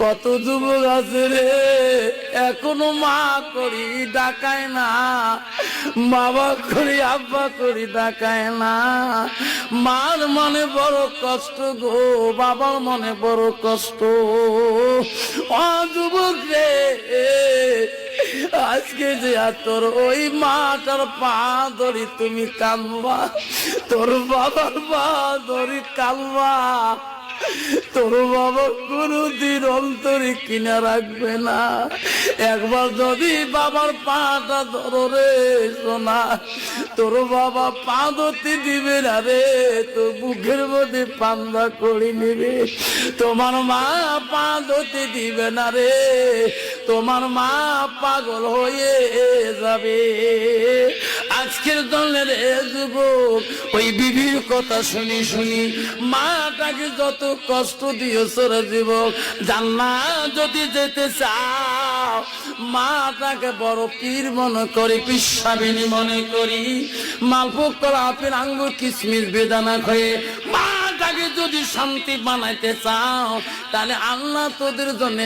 কত যুবক আছে রে এখনো মা করি ডাকায় না, বাবা করি আব্বা করি ডাকায় না। মার মনে বড় কষ্ট গো, বাবার মনে বড় কষ্ট। ও যুবক রে, আজকে যে তোর ওই মাটার পা ধরি তুমি কাঁদবা, তোর বাবার পা ধরি কাঁদবা, তোর বাবা কোনদিন অন্তরে কিনা রাখবে না। একবার যদি বাবার পাটা ধরো রে সোনা, তোর বাবা পা ধরতে দিবে না রে, তোর বুকের মধ্যে পান্দা করে নিবে। তোমার মা পা ধরতে দিবে না রে, তোমার মা পাগল হয়ে যাবে। আজকের দলের যুবক ওই বিবির কথা শুনি শুনি মাটাকে যত কষ্ট দিয়েছ রে যুবক, জান্নাত যদি যেতে চাও মাটাকে বড় পীর মনে করি, পিসাবিনী মনে করি, মালভোগ করা আপেল আঙ্গুর কিশমিশ বেদানা খেয়ে মাটাকে যদি শান্তি বানাইতে চাও, তাহলে আল্লাহ তোদের জন্য